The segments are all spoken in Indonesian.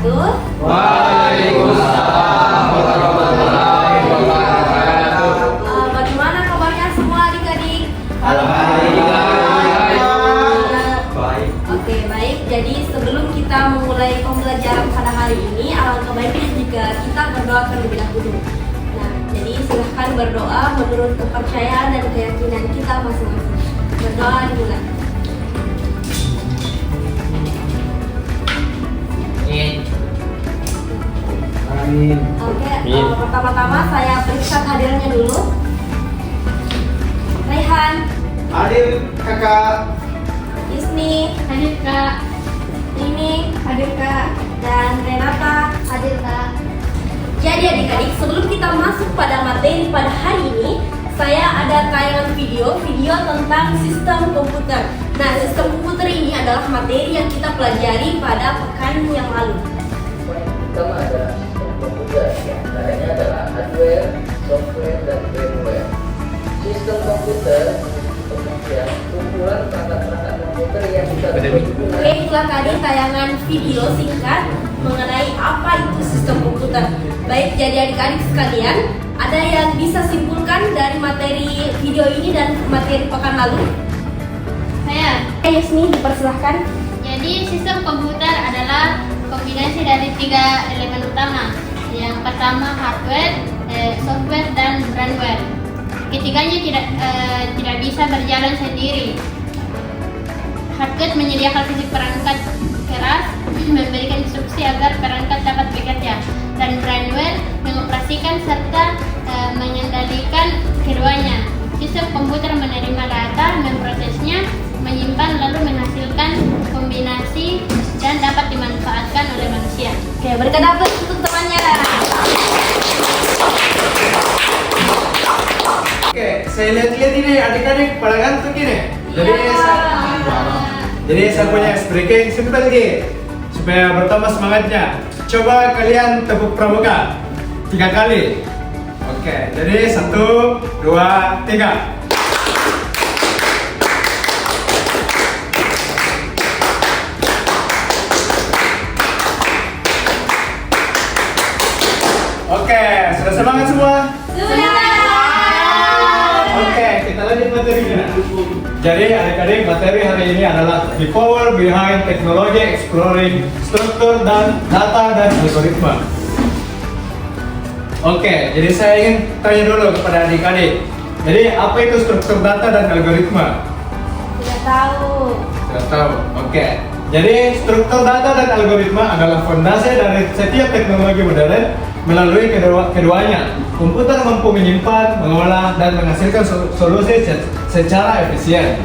wabarakatuh. Waalaikumsalam warahmatullahi wabarakatuh. Bagaimana kabarnya semua adik-adik? Alhamdulillah. Baik. Oke, baik. Jadi sebelum kita memulai pembelajaran pada hari ini, alangkah baiknya jika kita berdoa terlebih dahulu. Nah, jadi silahkan berdoa menurut kepercayaan dan keyakinan kita masing-masing. Berdoa dimulai. Amin. Oke, Amin. pertama-tama saya periksa hadirnya dulu. Raihan, Hadir kakak. Isni, Hadir Kak. Nini, hadir Kak, dan Renata, hadir Kak. Jadi adik-adik, sebelum kita masuk pada materi pada hari ini, saya ada tayangan video tentang sistem komputer. Nah, sistem komputer ini adalah materi yang kita pelajari pada pekan yang lalu. Pertama ada sistem komputer, yang antaranya adalah hardware, software, dan firmware. Sistem komputer kemudian kumpulan perangkat-perangkat komputer yang bisa dihubungkan. Oke, itulah tadi tayangan video singkat mengenai apa itu sistem komputer. Baik, jadi adik-adik sekalian, ada yang bisa simpulkan dari materi video ini dan materi pekan lalu? Saya. Yusni, dipersilahkan. Jadi sistem komputer adalah kombinasi dari 3 elemen utama. Yang pertama hardware, software, dan firmware. Ketiganya tidak bisa berjalan sendiri. Hardware menyediakan fisik perangkat keras, memberikan instruksi agar perangkat dapat bekerja, dan firmware mengoperasikan serta mengendalikan keduanya. Sistem komputer menerima data, memprosesnya, menyimpan, lalu menghasilkan kombinasi dan dapat dimanfaatkan oleh manusia. Oke, berikan aplaus untuk temannya. Oke, saya lihat-lihat ini adik-adik pada ngantuk ini. Jadi saya punya ice breaking simple gitu supaya bertambah semangatnya. Coba kalian tepuk pramuka 3 kali. Oke, jadi 1, 2, 3. Oke, sudah semangat semua? Oke, kita lanjut materinya. Jadi adik-adik, materi hari ini adalah the power behind technology exploring struktur dan data dan algoritma. Oke, jadi saya ingin tanya dulu kepada adik-adik. Jadi apa itu struktur data dan algoritma? Tidak tahu. Tidak tahu. Oke. Jadi struktur data dan algoritma adalah fondasi dari setiap teknologi modern. Melalui keduanya, komputer mampu menyimpan, mengolah, dan menghasilkan solusi secara efisien.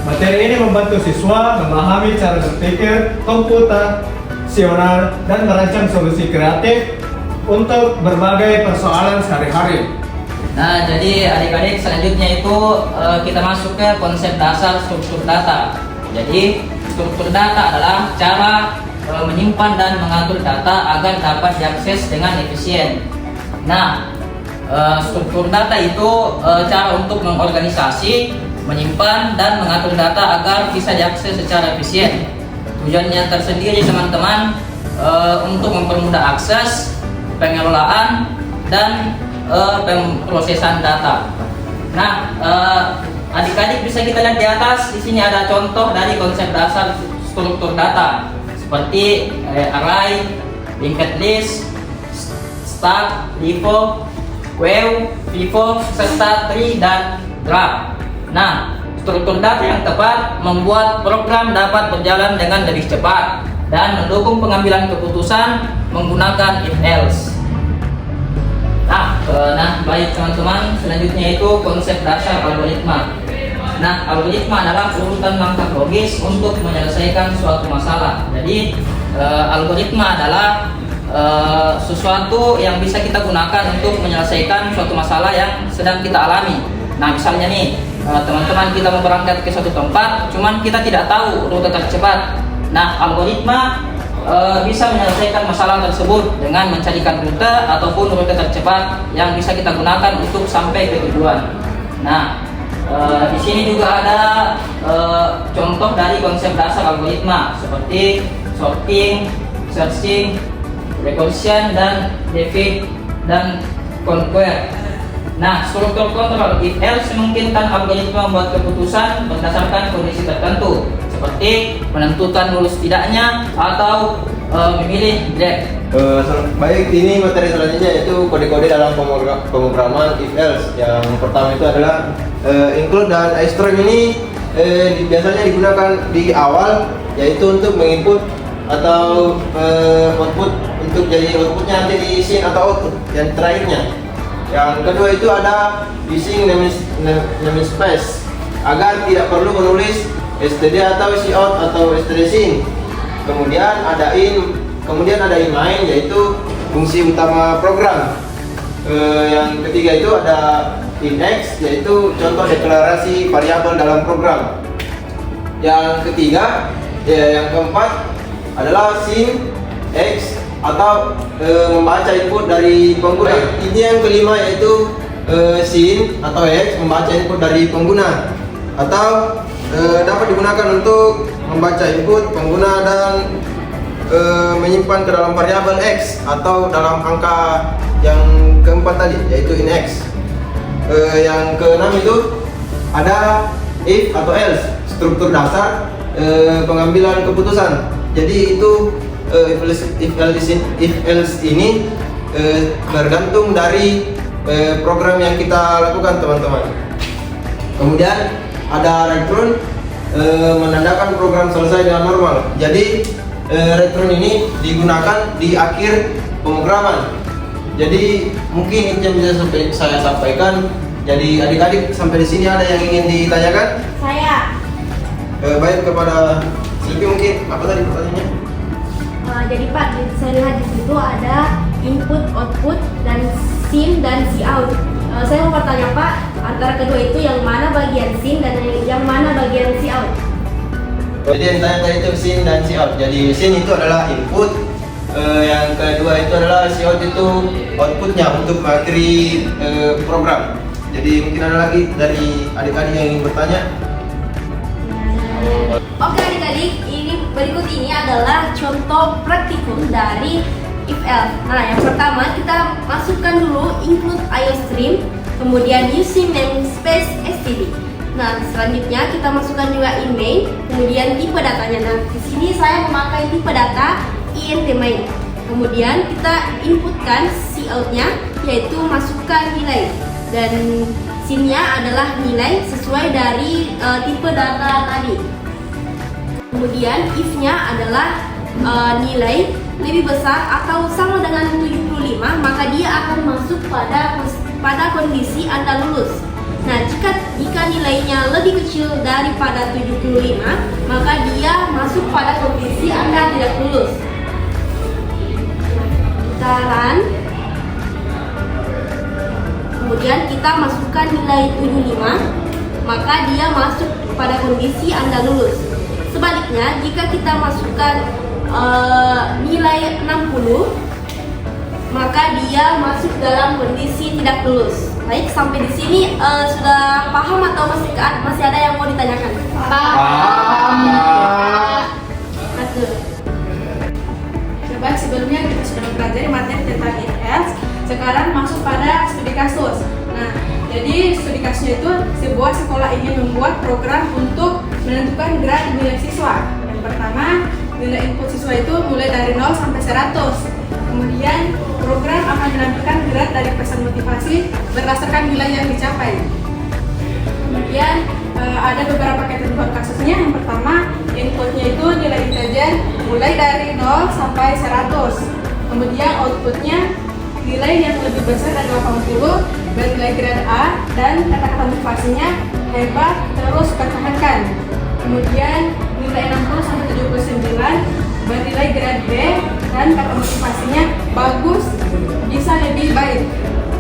Materi ini membantu siswa memahami cara berpikir komputasional dan merancang solusi kreatif untuk berbagai persoalan sehari-hari. Nah, jadi adik-adik selanjutnya itu kita masuk ke konsep dasar struktur data. Jadi struktur data adalah cara menyimpan dan mengatur data agar dapat diakses dengan efisien. Nah, struktur data itu cara untuk mengorganisasi, menyimpan, dan mengatur data agar bisa diakses secara efisien. Tujuannya tersendiri teman-teman untuk mempermudah akses, pengelolaan, dan pemrosesan data. Nah, adik-adik bisa kita lihat di atas. Di sini ada contoh dari konsep dasar struktur data seperti array, linked list, stack, pivot, wave, pivot, serta tree dan graph. Nah, struktur data yang tepat membuat program dapat berjalan dengan lebih cepat dan mendukung pengambilan keputusan menggunakan if else. Nah, baik teman-teman, selanjutnya itu konsep dasar algoritma. Nah, algoritma adalah urutan langkah logis untuk menyelesaikan suatu masalah. Jadi, algoritma adalah sesuatu yang bisa kita gunakan untuk menyelesaikan suatu masalah yang sedang kita alami. Nah, misalnya nih, teman-teman kita mau berangkat ke suatu tempat, cuman kita tidak tahu rute tercepat. Nah, algoritma bisa menyelesaikan masalah tersebut dengan mencarikan rute ataupun rute tercepat yang bisa kita gunakan untuk sampai ke tujuan. Nah, di sini juga ada contoh dari konsep dasar algoritma seperti sorting, searching, recursion, dan defeat, dan conquer. Nah, struktur kontrol if else memungkinkan algoritma membuat keputusan berdasarkan kondisi tertentu, seperti menentukan lulus tidaknya atau memilih grade. Baik, ini materi selanjutnya yaitu kode-kode dalam pemrograman if else. Yang pertama itu adalah include dan extreme ini biasanya digunakan di awal, yaitu untuk menginput atau output, untuk jadi outputnya nanti di scene atau output yang terakhirnya. Yang kedua itu ada using namespace agar tidak perlu menulis std atau cout atau std scene. Kemudian ada in-main, yaitu fungsi utama program. Yang ketiga itu ada in-x, yaitu contoh deklarasi variabel dalam program. Yang ketiga, yang keempat adalah scene x atau membaca input dari pengguna. Ini yang kelima yaitu scene atau x membaca input dari pengguna, atau dapat digunakan untuk membaca input pengguna dan menyimpan ke dalam variabel x atau dalam angka yang keempat tadi, yaitu in x. Yang keenam itu ada if atau else, struktur dasar pengambilan keputusan. Jadi itu if else ini bergantung dari program yang kita lakukan, teman-teman. Kemudian ada return, menandakan program selesai dengan normal. Jadi return ini digunakan di akhir pemrograman. Jadi mungkin itu yang bisa saya sampaikan. Jadi adik-adik sampai di sini ada yang ingin ditanyakan? Saya. Baik, kepada Silvi mungkin apa tadi pertanyaannya? Jadi Pak, saya lihat di situ ada input, output, dan scene dan cout. Saya mau bertanya Pak, antara kedua itu yang mana bagian scene dan yang mana bagian cout? Jadi yang ditanya tadi itu scene dan cout. Jadi scene itu adalah input, yang kedua itu adalah cout itu outputnya untuk mengakhiri program. Jadi mungkin ada lagi dari adik-adik yang ingin bertanya. Oke adik-adik, berikut ini adalah contoh praktikum dari if else. Nah, yang pertama kita masukkan dulu include IOStream, kemudian using namespace std. Nah, selanjutnya kita masukkan juga in main, kemudian tipe datanya. Nah, di sini saya memakai tipe data int main. Kemudian kita inputkan cout-nya, yaitu masukkan nilai, dan scene-nya adalah nilai sesuai dari tipe data tadi. Kemudian if-nya adalah nilai lebih besar atau sama dengan 75, maka dia akan masuk pada kondisi Anda lulus. Nah, jika nilainya lebih kecil daripada 75, maka dia masuk pada kondisi Anda tidak lulus. Kita run. Kemudian kita masukkan nilai 75, maka dia masuk pada kondisi Anda lulus. Sebaliknya, jika kita masukkan nilai 60, maka dia masuk dalam kondisi tidak lulus. Baik, sampai di sini sudah paham atau masih ada yang mau ditanyakan? Paham. Baik, sebelumnya kita sudah mempelajari materi tentang if else. Sekarang masuk pada studi kasus. Nah, jadi studi kasusnya itu sebuah sekolah ingin membuat program untuk menentukan grade nilai siswa. Yang pertama, nilai input siswa itu mulai dari 0 sampai 100. Kemudian program akan menampilkan grade dari pesan motivasi berdasarkan nilai yang dicapai. Kemudian ada beberapa ketentuan kasusnya. Yang pertama, inputnya itu nilai integer mulai dari 0 sampai 100. Kemudian outputnya nilai yang lebih besar dari 80 bernilai grade A, dan kata-kata motivasinya hebat, terus pertahankan. Kemudian nilai 60 sampai 79 bernilai grade B, dan kata motivasinya bagus, bisa lebih baik.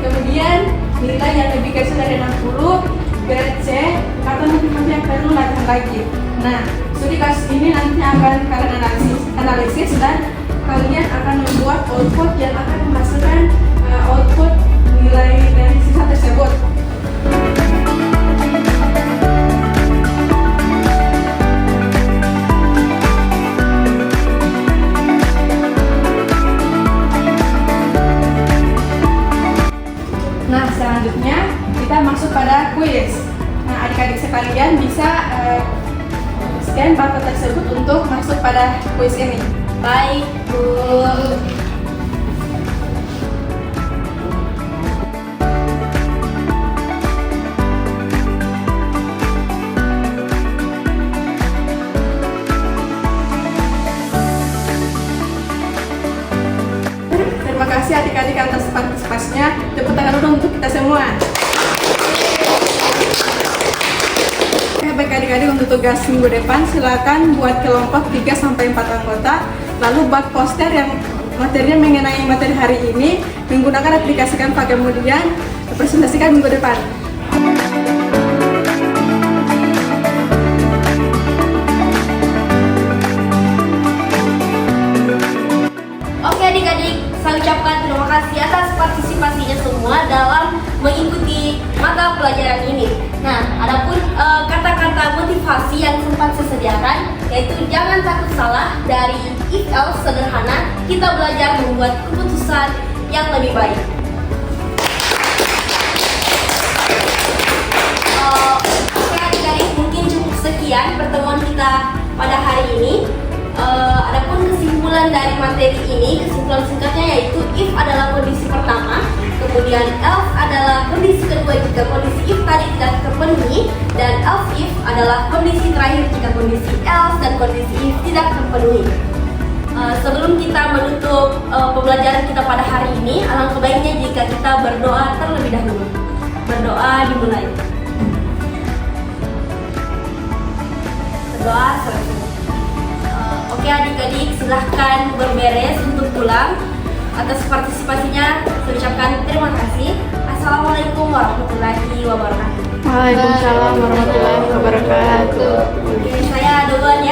Kemudian nilai yang lebih kecil dari 60 grade C, kata motivasinya perlu latihan lagi. Nah, studi kasus ini nanti akan kalian analisis dan kalian akan membuat output yang akan menghasilkan output nilai dari siswa tersebut. beberapa tersebut untuk masuk pada kuis ini. Baik, Bu. Terima kasih adik-adik atas partisipasinya. Tepuk tangan dulu untuk kita semua. Baik adik-adik, untuk tugas minggu depan silakan buat kelompok 3 sampai 4 anggota, lalu buat poster yang materinya mengenai materi hari ini, menggunakan aplikasi Canva, kemudian presentasikan minggu depan. Oke adik-adik, saya ucapkan terima kasih atas partisipasinya semua dalam mengikuti mata pelajaran ini. Nah, adapun kata-kata motivasi yang sempat saya sediakan, yaitu jangan takut salah, dari if else sederhana, kita belajar membuat keputusan yang lebih baik. Oke adik-adik, mungkin cukup sekian pertemuan kita pada hari ini. Adapun kesimpulan dari materi ini, kesimpulan singkatnya yaitu if adalah kondisi pertama, kemudian else adalah kondisi kedua jika kondisi if tadi tidak terpenuhi, dan else if adalah kondisi terakhir jika kondisi else dan kondisi if tidak terpenuhi. Sebelum kita menutup pembelajaran kita pada hari ini, alangkah baiknya jika kita berdoa terlebih dahulu. Berdoa dimulai. Berdoa selesai. Oke adik-adik, silahkan berberes untuk pulang. Atas partisipasinya saya ucapkan terima kasih. Assalamualaikum warahmatullahi wabarakatuh. Waalaikumsalam warahmatullahi wabarakatuh. Oke, saya duluan ya.